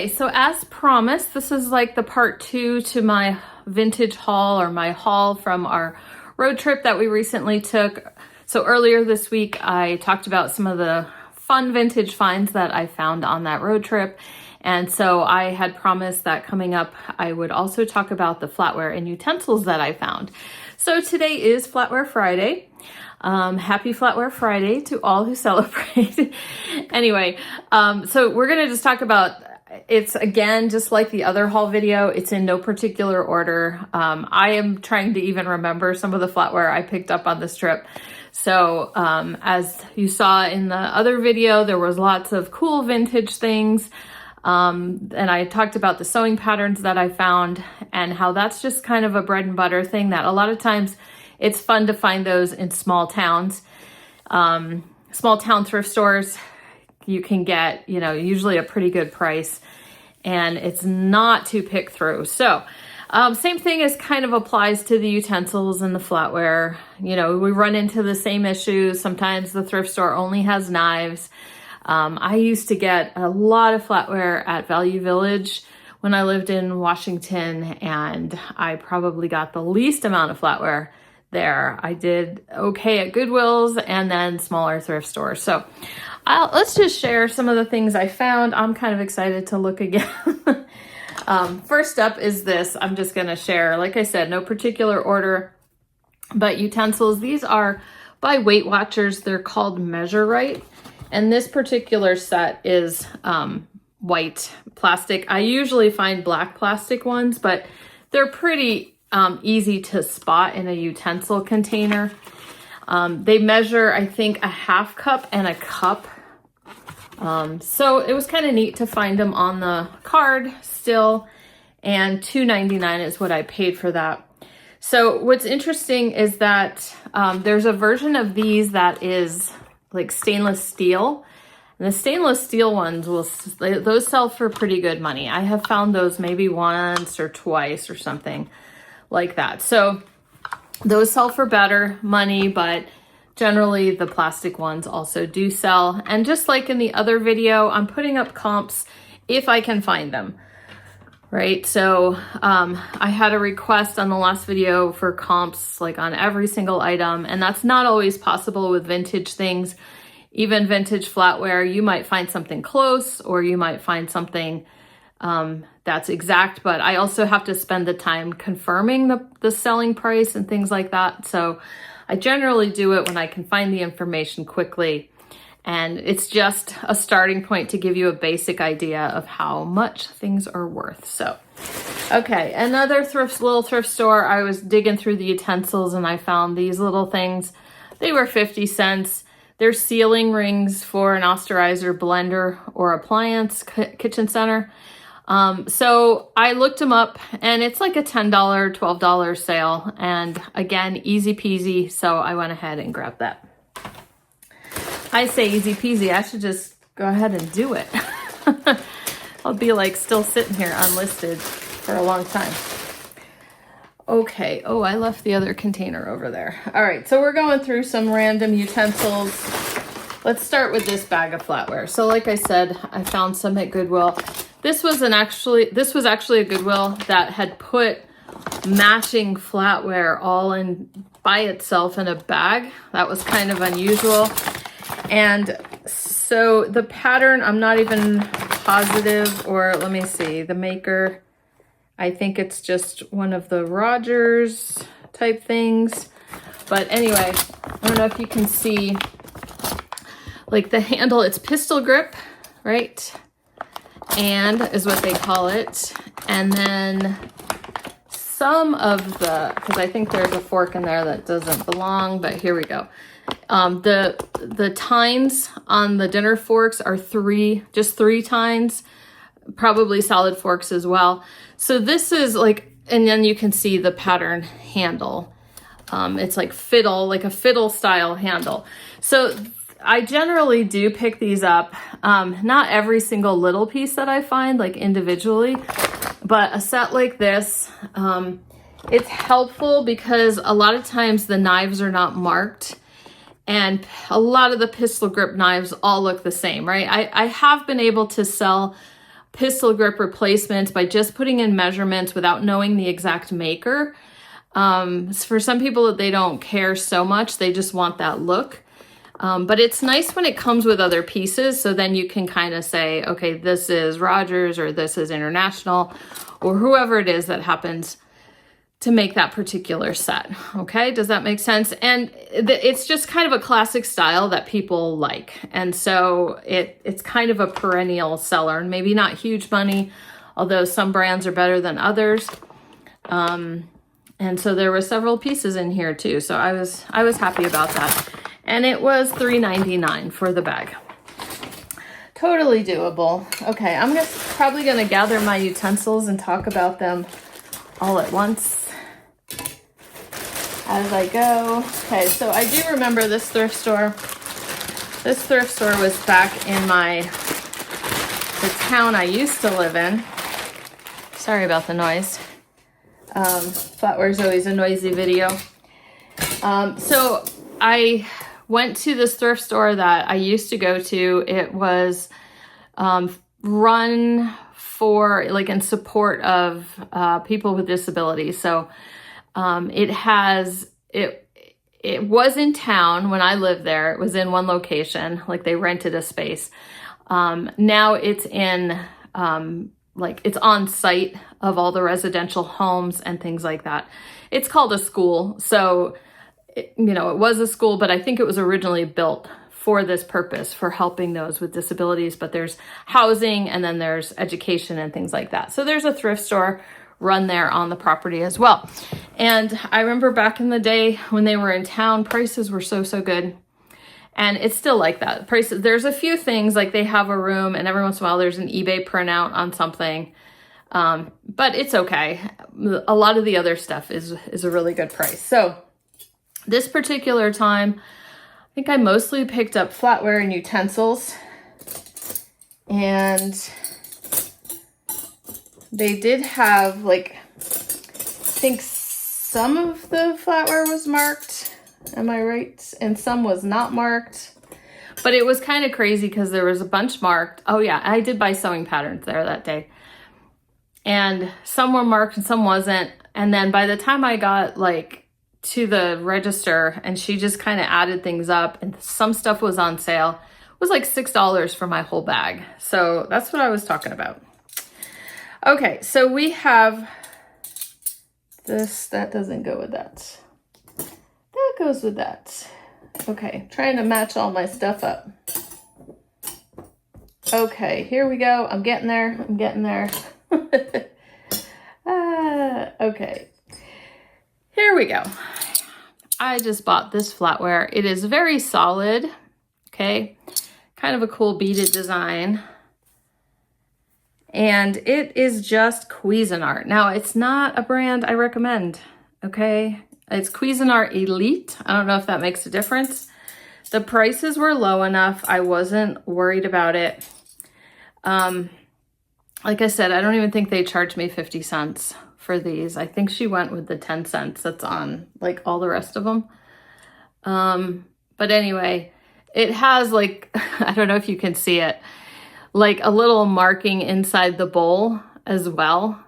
Okay, so as promised, this is like the part 2 to my vintage haul, or my haul from our road trip that we recently took. So earlier this week, I talked about some of the fun vintage finds that I found on that road trip. And so I had promised that coming up, I would also talk about the flatware and utensils that I found. So today is Flatware Friday. Happy Flatware Friday to all who celebrate. Anyway, so we're going to just talk about, it's again, just like the other haul video, it's in no particular order. I am trying to even remember some of the flatware I picked up on this trip. So as you saw in the other video, there was lots of cool vintage things. And I talked about the sewing patterns that I found and how that's just kind of a bread and butter thing that a lot of times it's fun to find those in small towns. Small town thrift stores, you can get, usually a pretty good price, and it's not to pick through. So same thing as kind of applies to the utensils and the flatware. We run into the same issues. Sometimes the thrift store only has knives. I used to get a lot of flatware at Value Village when I lived in Washington, and I probably got the least amount of flatware there. I did okay at Goodwill's and then smaller thrift stores. So let's just share some of the things I found. I'm kind of excited to look again. First up is this. I'm just going to share, like I said, no particular order, but utensils. These are by Weight Watchers. They're called Measure Right. And this particular set is white plastic. I usually find black plastic ones, but they're pretty easy to spot in a utensil container. They measure, I think, a half cup and a cup. So it was kind of neat to find them on the card still, and $2.99 is what I paid for that. So what's interesting is that there's a version of these that is like stainless steel. And the stainless steel ones, those sell for pretty good money. I have found those maybe once or twice or something like that. So those sell for better money, but generally the plastic ones also do sell. And just like in the other video, I'm putting up comps if I can find them, right? So I had a request on the last video for comps like on every single item, and that's not always possible with vintage things. Even vintage flatware, you might find something close, or you might find something that's exact, but I also have to spend the time confirming the selling price and things like that. So I generally do it when I can find the information quickly. And it's just a starting point to give you a basic idea of how much things are worth. So, okay, another little thrift store. I was digging through the utensils and I found these little things. They were 50 cents. They're sealing rings for an austerizer, blender, or appliance kitchen center. So I looked them up, and it's like a $10, $12 sale. And again, easy peasy. So I went ahead and grabbed that. I say easy peasy. I should just go ahead and do it. I'll be like still sitting here unlisted for a long time. Okay. Oh, I left the other container over there. All right. So we're going through some random utensils. Let's start with this bag of flatware. So like I said, I found some at Goodwill. This was actually a Goodwill that had put matching flatware all in by itself in a bag. That was kind of unusual. And so the pattern, I'm not even positive, or let me see, the maker, I think it's just one of the Rogers type things. But anyway, I don't know if you can see, like the handle, it's pistol grip, right? And is what they call it. And then some of because I think there's a fork in there that doesn't belong, but here we go. The tines on the dinner forks are just three tines, probably solid forks as well. So this is like, and then you can see the pattern handle. It's like a fiddle style handle. So I generally do pick these up. Not every single little piece that I find, like individually, but a set like this, it's helpful because a lot of times the knives are not marked, and a lot of the pistol grip knives all look the same, right? I have been able to sell pistol grip replacements by just putting in measurements without knowing the exact maker. For some people, they don't care so much. They just want that look. But it's nice when it comes with other pieces. So then you can kind of say, okay, this is Rogers or this is International or whoever it is that happens to make that particular set. Okay, does that make sense? And it's just kind of a classic style that people like. And so it's kind of a perennial seller, and maybe not huge money, although some brands are better than others. And so there were several pieces in here too. So I was happy about that. And it was $3.99 for the bag. Totally doable. Okay, I'm probably gonna gather my utensils and talk about them all at once as I go. Okay, so I do remember this thrift store. This thrift store was back in the town I used to live in. Sorry about the noise. Flatware's always a noisy video. So I went to this thrift store that I used to go to. It was run for, like, in support of people with disabilities. So it was in town when I lived there. It was in one location, like they rented a space. Now it's in, like it's on site of all the residential homes and things like that. It's called a school. So, it was a school, but I think it was originally built for this purpose, for helping those with disabilities. But there's housing and then there's education and things like that. So there's a thrift store run there on the property as well. And I remember back in the day when they were in town, prices were so good. And it's still like that. Prices, there's a few things, like they have a room and every once in a while there's an eBay printout on something. But it's okay. A lot of the other stuff is a really good price. So this particular time, I think I mostly picked up flatware and utensils. And they did have, like, I think some of the flatware was marked. Am I right? And some was not marked. But it was kind of crazy because there was a bunch marked. Oh yeah, I did buy sewing patterns there that day. And some were marked and some wasn't. And then by the time I got, like, to the register and she just kind of added things up and some stuff was on sale, it was like $6 for my whole bag. So that's what I was talking about. Okay, so we have this. That doesn't go with that. That goes with that. Okay, trying to match all my stuff up. Okay, here we go. I'm getting there. Okay, here we go. I just bought this flatware. It is very solid. Okay, kind of a cool beaded design. And it is just Cuisinart. Now, it's not a brand I recommend, okay? It's Cuisinart Elite. I don't know if that makes a difference. The prices were low enough. I wasn't worried about it. Like I said, I don't even think they charged me 50 cents for these. I think she went with the 10 cents that's on, like, all the rest of them. But anyway, it has, like, I don't know if you can see it, like a little marking inside the bowl as well.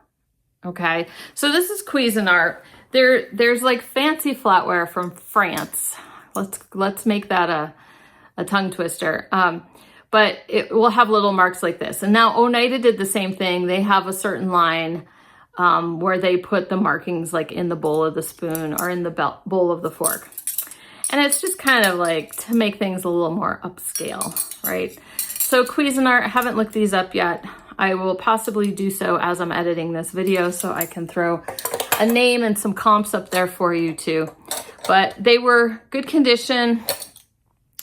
Okay, so this is Cuisinart. There's like fancy flatware from France. Let's make that a tongue twister. But it will have little marks like this. And now Oneida did the same thing. They have a certain line where they put the markings like in the bowl of the spoon or in the bowl of the fork. And it's just kind of like to make things a little more upscale, right? So Cuisinart, I haven't looked these up yet. I will possibly do so as I'm editing this video so I can throw a name and some comps up there for you too. But they were good condition.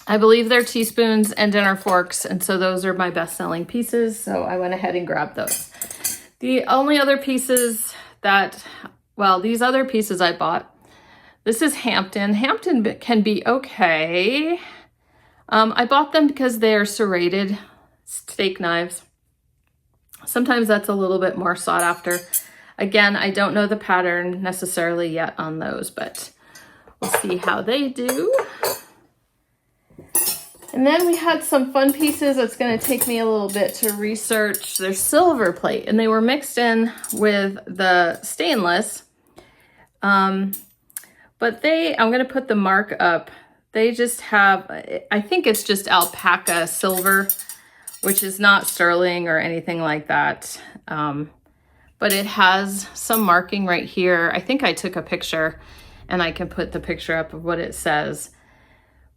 I believe they're teaspoons and dinner forks, and so those are my best-selling pieces, so I went ahead and grabbed those. The only other pieces that, well, these other pieces I bought, this is Hampton. Hampton can be okay. I bought them because they're serrated steak knives. Sometimes that's a little bit more sought after. Again, I don't know the pattern necessarily yet on those, but we'll see how they do. And then we had some fun pieces that's going to take me a little bit to research. They're silver plate, and they were mixed in with the stainless. But I'm going to put the mark up. They just have, I think it's just alpaca silver, which is not sterling or anything like that. But it has some marking right here. I think I took a picture, and I can put the picture up of what it says.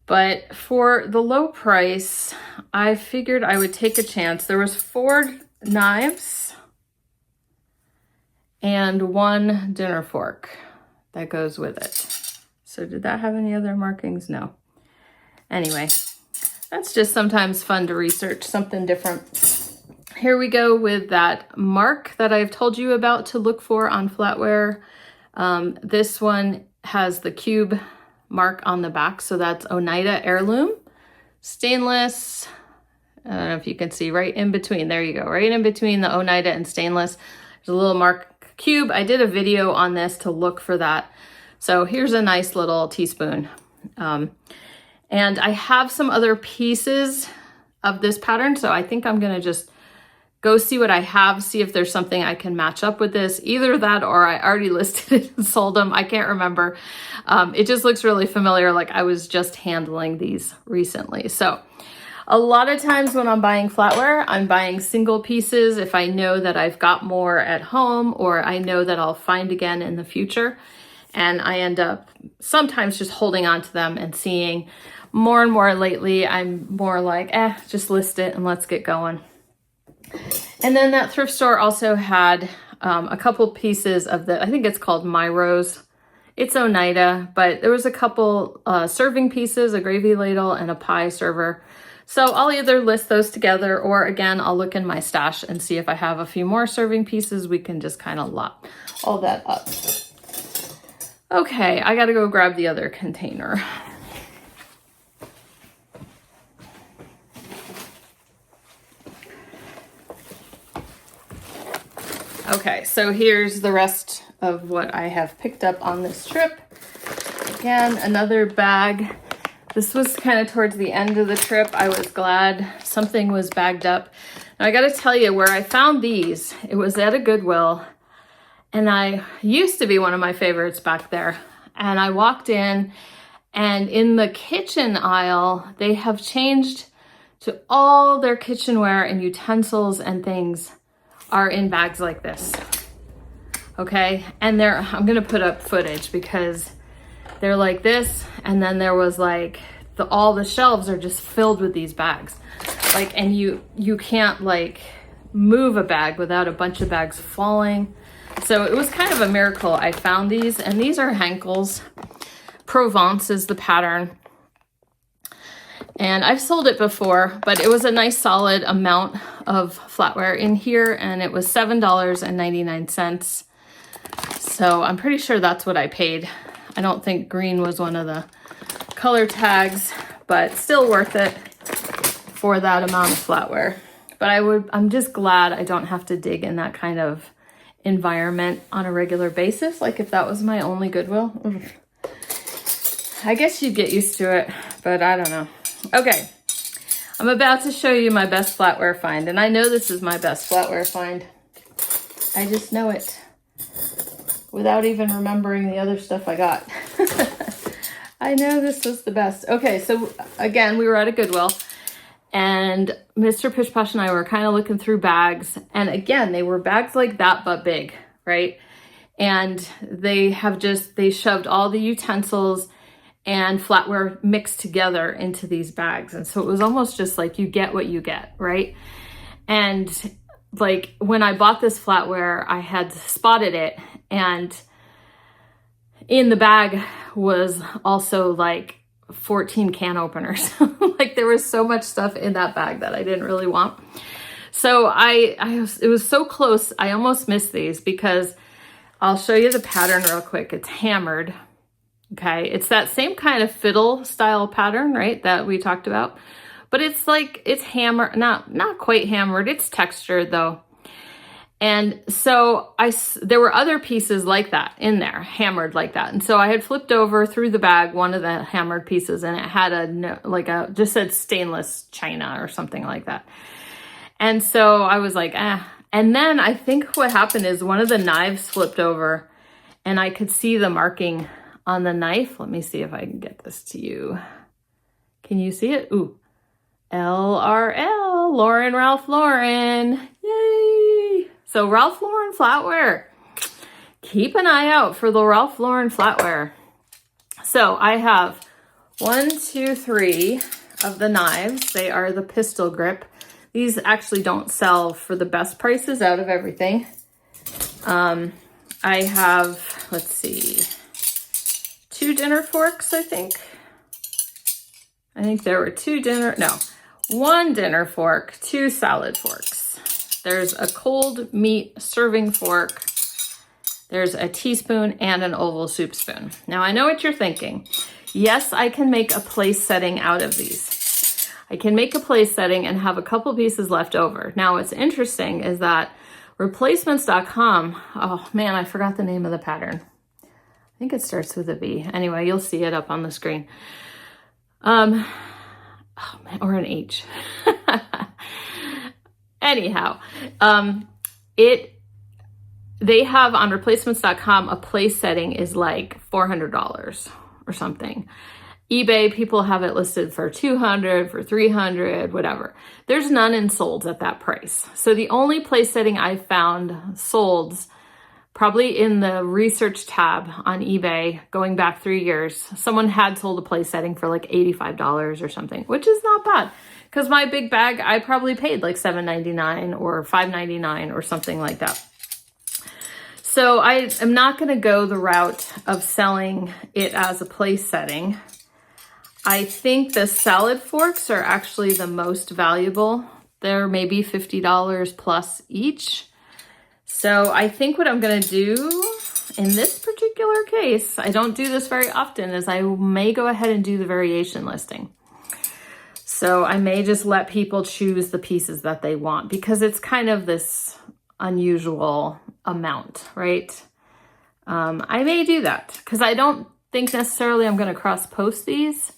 But for the low price, I figured I would take a chance. There was 4 knives and 1 dinner fork that goes with it. So did that have any other markings? No. Anyway, that's just sometimes fun to research something different. Here we go with that mark that I've told you about to look for on Flatware. This one has the cube mark on the back, so that's Oneida Heirloom. Stainless, I don't know if you can see right in between. There you go, right in between the Oneida and stainless. There's a little mark cube. I did a video on this to look for that. So here's a nice little teaspoon. And I have some other pieces of this pattern, so I think I'm gonna just go see what I have, see if there's something I can match up with this. Either that or I already listed it and sold them. I can't remember. It just looks really familiar, like I was just handling these recently. So a lot of times when I'm buying flatware, I'm buying single pieces if I know that I've got more at home or I know that I'll find again in the future. And I end up sometimes just holding on to them and seeing more and more lately. I'm more like, just list it and let's get going. And then that thrift store also had a couple pieces of I think it's called My Rose. It's Oneida, but there was a couple serving pieces, a gravy ladle and a pie server. So I'll either list those together or again, I'll look in my stash and see if I have a few more serving pieces. We can just kind of lot all that up. Okay, I gotta go grab the other container. Okay, so here's the rest of what I have picked up on this trip. Again, another bag. This was kind of towards the end of the trip. I was glad something was bagged up. Now I gotta tell you, where I found these, it was at a Goodwill, and I used to be one of my favorites back there. And I walked in, and in the kitchen aisle, they have changed to all their kitchenware and utensils and things are in bags like this. Okay, and I'm gonna put up footage because they're like this, and then there was like all the shelves are just filled with these bags. Like, and you can't like move a bag without a bunch of bags falling. So it was kind of a miracle I found these, and these are Henkel's. Provence is the pattern. And I've sold it before, but it was a nice solid amount of flatware in here, and it was $7.99. So I'm pretty sure that's what I paid. I don't think green was one of the color tags, but still worth it for that amount of flatware. But I'm just glad I don't have to dig in that kind of environment on a regular basis. Like if that was my only Goodwill, I guess you'd get used to it, but I don't know. Okay, I'm about to show you my best flatware find, and I know this is my best flatware find. I just know it without even remembering the other stuff I got. I know this was the best. Okay, so again, we were at a Goodwill, and Mr. Pish Posh and I were kind of looking through bags, and again, they were bags like that, but big, right? And they shoved all the utensils and flatware mixed together into these bags. And so it was almost just like you get what you get, right? And like when I bought this flatware, I had spotted it, and in the bag was also like 14 can openers. Like there was so much stuff in that bag that I didn't really want. So it was so close. I almost missed these because I'll show you the pattern real quick. It's hammered. Okay, it's that same kind of fiddle style pattern, right, that we talked about, but it's like, it's hammered, not quite hammered, it's textured though. And so there were other pieces like that in there, hammered like that. And so I had flipped over through the bag one of the hammered pieces, and it had just said stainless china or something like that. And so I was like, ah. And then I think what happened is one of the knives flipped over, and I could see the marking on the knife. Let me see if I can get this to you. Can you see it? Ooh, LRL, Lauren, Ralph Lauren. Yay! So Ralph Lauren flatware. Keep an eye out for the Ralph Lauren flatware. So I have 1, 2, 3 of the knives. They are the pistol grip. These actually don't sell for the best prices out of everything. I have, let's see, 2 dinner forks, I think. I think there were 1 dinner fork, 2 salad forks. There's a cold meat serving fork. There's a teaspoon and an oval soup spoon. Now I know what you're thinking. Yes, I can make a place setting out of these. I can make a place setting and have a couple pieces left over. Now what's interesting is that replacements.com, oh man, I forgot the name of the pattern. I think it starts with a V. Anyway, you'll see it up on the screen. Oh man, or an H. Anyhow, they have on replacements.com a place setting is like $400 or something. eBay, people have it listed for $200, for $300, whatever. There's none in solds at that price. So the only place setting I found solds, probably in the research tab on eBay, going back 3 years, someone had sold a place setting for like $85 or something, which is not bad. Because my big bag, I probably paid like $7.99 or $5.99 or something like that. So I am not going to go the route of selling it as a place setting. I think the salad forks are actually the most valuable. They're maybe $50 plus each. So I think what I'm going to do in this particular case, I don't do this very often, is I may go ahead and do the variation listing. So I may just let people choose the pieces that they want because it's kind of this unusual amount, right? I may do that because I don't think necessarily I'm going to cross post these.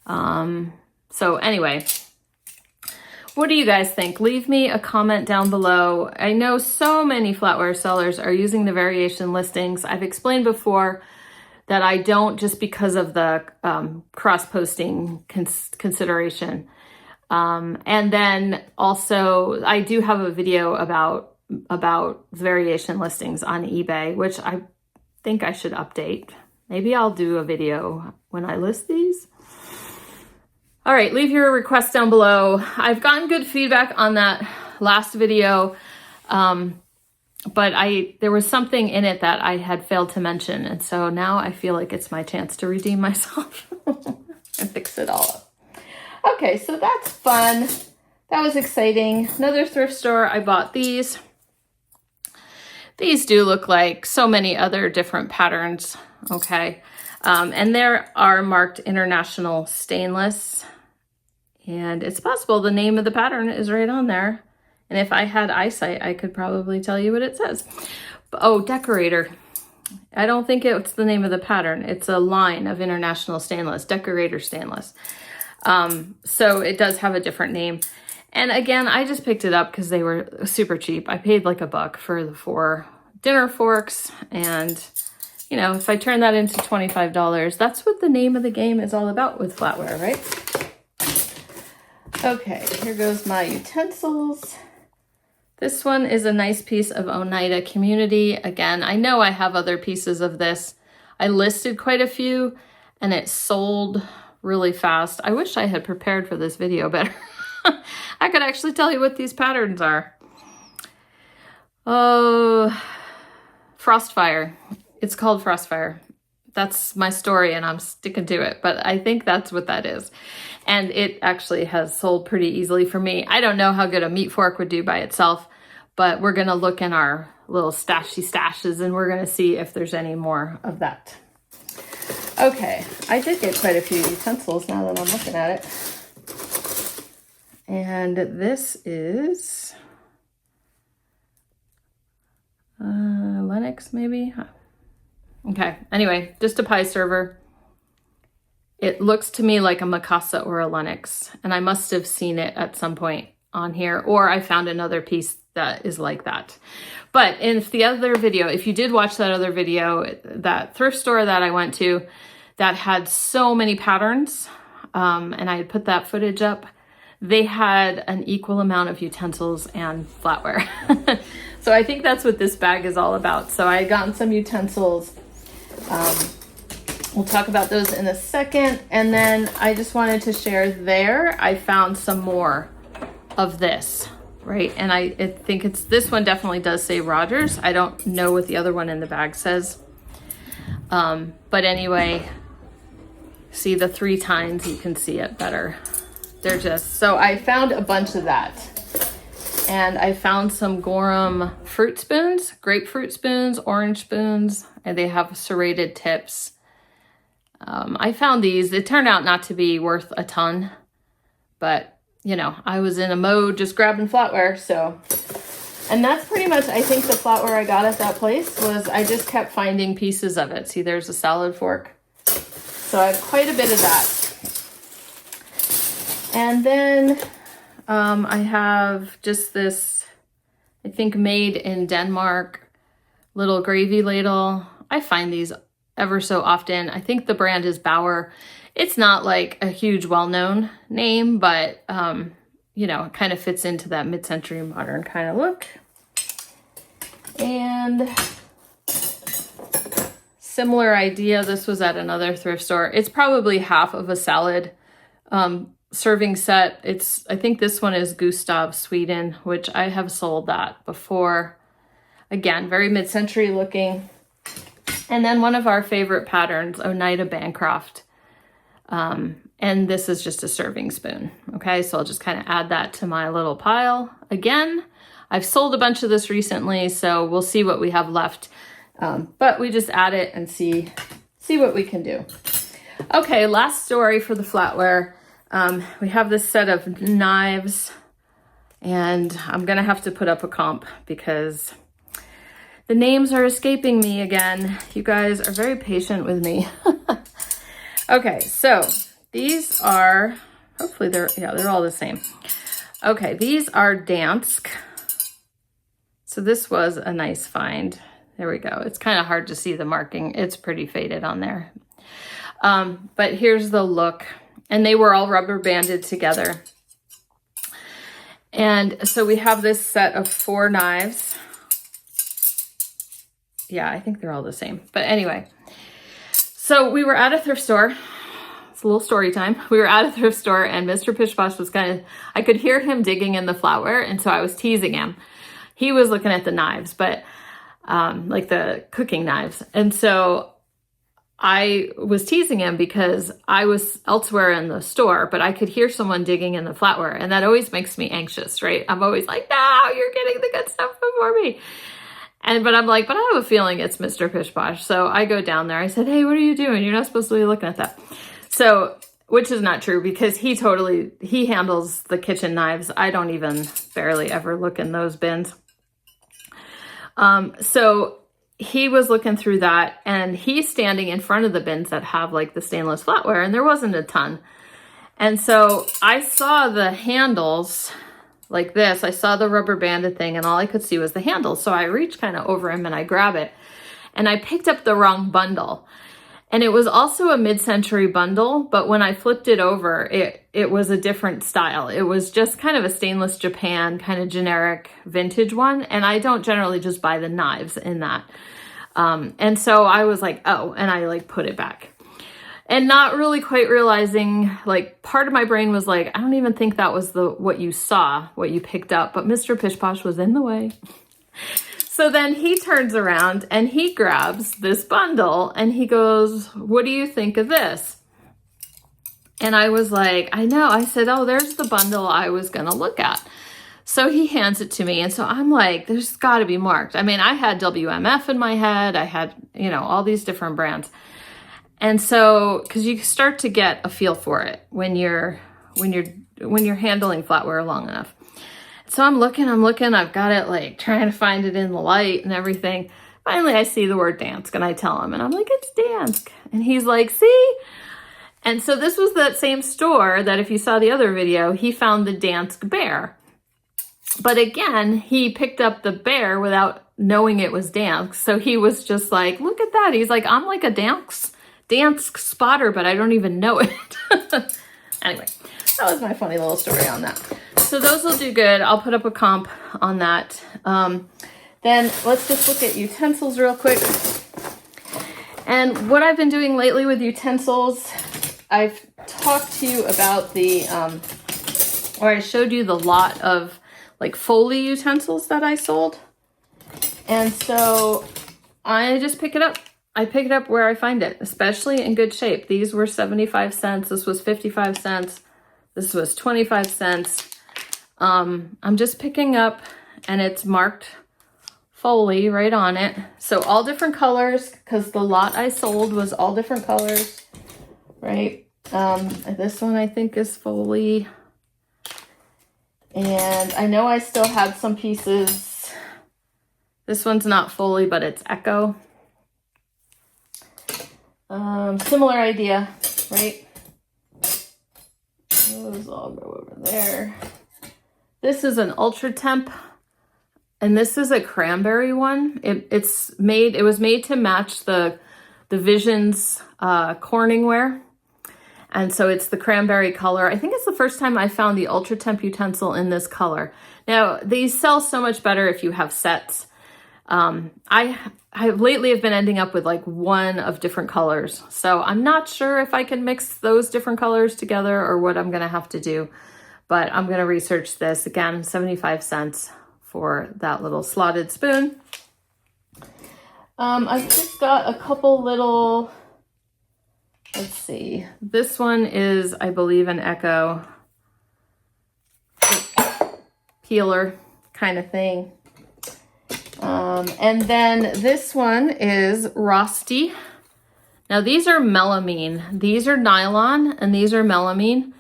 So anyway, what do you guys think? Leave me a comment down below. I know so many flatware sellers are using the variation listings. I've explained before that I don't, just because of the cross-posting consideration. And then also I do have a video about variation listings on eBay, which I think I should update. Maybe I'll do a video when I list these. All right, leave your requests down below. I've gotten good feedback on that last video, but there was something in it that I had failed to mention, and so now I feel like it's my chance to redeem myself and fix it all up. Okay, so that's fun. That was exciting. Another thrift store, I bought these. These do look like so many other different patterns, okay? And there are marked International Stainless, and it's possible the name of the pattern is right on there. And if I had eyesight, I could probably tell you what it says. Oh, Decorator. I don't think it's the name of the pattern. It's a line of International Stainless, Decorator Stainless. So it does have a different name. And again, I just picked it up because they were super cheap. I paid like $1 for the 4 dinner forks. And, you know, if I turn that into $25, that's what the name of the game is all about with flatware, right? Okay, here goes my utensils. This one is a nice piece of Oneida Community. Again, I know I have other pieces of this. I listed quite a few and it sold really fast. I wish I had prepared for this video better. I could actually tell you what these patterns are. Oh, Frostfire. It's called Frostfire. That's my story and I'm sticking to it, but I think that's what that is. And it actually has sold pretty easily for me. I don't know how good a meat fork would do by itself, but we're gonna look in our little stashes and we're gonna see if there's any more of that. Okay, I did get quite a few utensils now that I'm looking at it. And this is Lennox maybe. Okay, anyway, just a pie server. It looks to me like a Mikasa or a Lennox, and I must have seen it at some point on here, or I found another piece that is like that. But in the other video, if you did watch that other video, that thrift store that I went to that had so many patterns, and I had put that footage up, they had an equal amount of utensils and flatware. So I think that's what this bag is all about. So I had gotten some utensils. We'll talk about those in a second. And then I just wanted to share there, I found some more of this, right? And I think this one definitely does say Rogers. I don't know what the other one in the bag says. But anyway, see the 3 tines, you can see it better. They're just, so I found a bunch of that. And I found some Gorham fruit spoons, grapefruit spoons, orange spoons, and they have serrated tips. I found these. It turned out not to be worth a ton, but you know, I was in a mode just grabbing flatware. So, and that's pretty much, I think the flatware I got at that place was, I just kept finding pieces of it. See, there's a salad fork. So I have quite a bit of that. And then I have just this, I think made in Denmark, little gravy ladle. I find these ever so often. I think the brand is Bauer. It's not like a huge well-known name, but you know, it kind of fits into that mid-century modern kind of look. And similar idea, this was at another thrift store. It's probably half of a salad serving set. I think this one is Gustav, Sweden, which I have sold that before. Again, very mid-century looking. And then one of our favorite patterns, Oneida Bancroft. And this is just a serving spoon. Okay, so I'll just kind of add that to my little pile. Again, I've sold a bunch of this recently, so we'll see what we have left. But we just add it and see what we can do. Okay, last story for the flatware. We have this set of knives, and I'm gonna have to put up a comp because the names are escaping me again. You guys are very patient with me. Okay, so these are, hopefully they're all the same. Okay, these are Dansk. So this was a nice find. There we go. It's kind of hard to see the marking. It's pretty faded on there. But here's the look. And they were all rubber banded together. And so we have this set of 4 knives. Yeah, I think they're all the same. But anyway, so we were at a thrift store. It's a little story time. We were at a thrift store and Mr. Pishposh was I could hear him digging in the flatware. And so I was teasing him. He was looking at the knives, but like the cooking knives. And so I was teasing him because I was elsewhere in the store, but I could hear someone digging in the flatware. And that always makes me anxious, right? I'm always like, no, you're getting the good stuff before me. But I'm like, but I have a feeling it's Mr. Pishposh. So I go down there. I said, hey, what are you doing? You're not supposed to be looking at that. So, which is not true because he handles the kitchen knives. I don't even barely ever look in those bins. So he was looking through that and he's standing in front of the bins that have like the stainless flatware and there wasn't a ton. And so I saw the handles like this. I saw the rubber banded thing and all I could see was the handle. So I reached kind of over him and I grab it and I picked up the wrong bundle. And it was also a mid-century bundle, but when I flipped it over, it was a different style. It was just kind of a stainless Japan kind of generic vintage one. And I don't generally just buy the knives in that. And so I was like, oh, and I like put it back. And not really quite realizing, like part of my brain was like, I don't even think that was what you saw, what you picked up, but Mr. Pishposh was in the way. So then he turns around and he grabs this bundle and he goes, what do you think of this? And I was like, I know. I said, oh, there's the bundle I was going to look at. So he hands it to me. And so I'm like, there's got to be marked. I mean, I had WMF in my head. I had, all these different brands. And so, cause you start to get a feel for it when you're handling flatware long enough. So I'm looking, I've got it like trying to find it in the light and everything. Finally, I see the word Dansk and I tell him, and I'm like, it's Dansk. And he's like, see? And so this was that same store that if you saw the other video, he found the Dansk bear. But again, he picked up the bear without knowing it was Dansk. So he was just like, look at that. He's like, I'm like a Dansk spotter, but I don't even know it. Anyway, that was my funny little story on that. So those will do good. I'll put up a comp on that. Then let's just look at utensils real quick. And what I've been doing lately with utensils, I've talked to you about or I showed you the lot of like Foley utensils that I sold. And so I just pick it up. I pick it up where I find it, especially in good shape. These were 75 cents. This was 55 cents. This was 25 cents. I'm just picking up, and it's marked Foley right on it. So all different colors, because the lot I sold was all different colors, right? This one I think is Foley. And I know I still had some pieces. This one's not Foley, but it's Echo. Similar idea, right? Those all go over there. This is an Ultra Temp, and this is a cranberry one. It was made to match the Visions Corningware. And so it's the cranberry color. I think it's the first time I found the Ultra Temp utensil in this color. Now, these sell so much better if you have sets. I lately have been ending up with like one of different colors. So I'm not sure if I can mix those different colors together or what I'm going to have to do. But I'm going to research this. Again, 75 cents for that little slotted spoon. I've just got a couple little... Let's see. This one is, I believe, an Echo peeler kind of thing. And then this one is Rosti. Now these are melamine. These are nylon and these are melamine.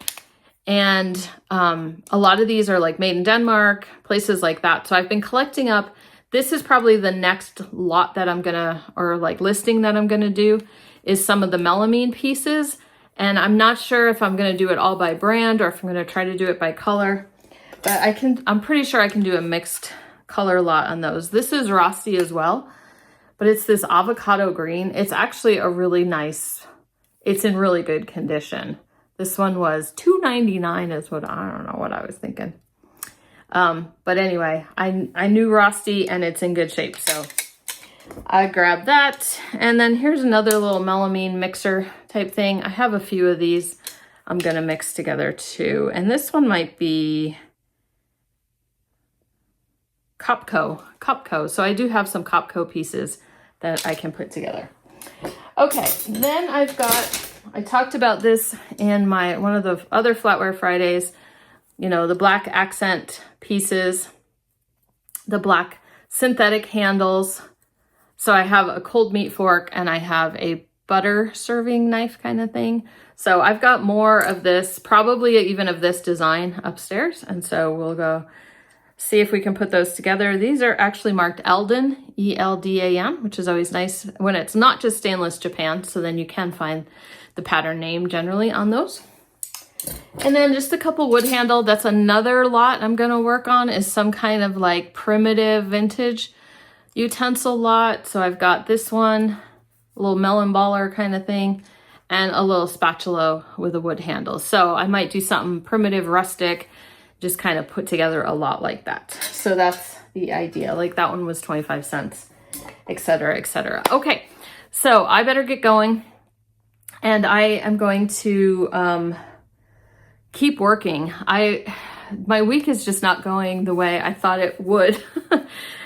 And a lot of these are like made in Denmark, places like that. So I've been collecting up. This is probably the next lot that I'm gonna, or like listing that I'm gonna do, is some of the melamine pieces. And I'm not sure if I'm gonna do it all by brand or if I'm gonna try to do it by color, but I'm pretty sure I can do a mixed color lot on those. This is Rosti as well, but it's this avocado green. It's actually a really nice, it's in really good condition. This one was $2.99 is what, I don't know what I was thinking. But anyway, I knew Rosti and it's in good shape. So I grabbed that. And then here's another little melamine mixer type thing. I have a few of these I'm going to mix together too. And this one might be Copco. So I do have some Copco pieces that I can put together. Okay, then I talked about this in one of the other Flatware Fridays, you know, the black accent pieces, the black synthetic handles. So I have a cold meat fork and I have a butter serving knife kind of thing. So I've got more of this, probably even of this design upstairs. And so we'll go see if we can put those together. These are actually marked Eldon, E-L-D-A-N, which is always nice when it's not just stainless Japan. So then you can find the pattern name generally on those. And then just a couple wood handle. That's another lot I'm going to work on, is some kind of like primitive vintage utensil lot. So I've got this one, a little melon baller kind of thing, and a little spatula with a wood handle. So I might do something primitive, rustic, just kind of put together a lot like that. So that's the idea. Like that one was 25 cents, etc., etc. Okay, so I better get going. And I am going to keep working. My week is just not going the way I thought it would.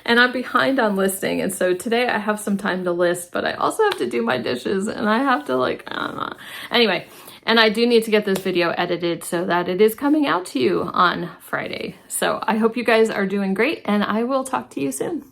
And I'm behind on listing. And so today I have some time to list, but I also have to do my dishes and I have to I don't know. Anyway, and I do need to get this video edited so that it is coming out to you on Friday. So I hope you guys are doing great and I will talk to you soon.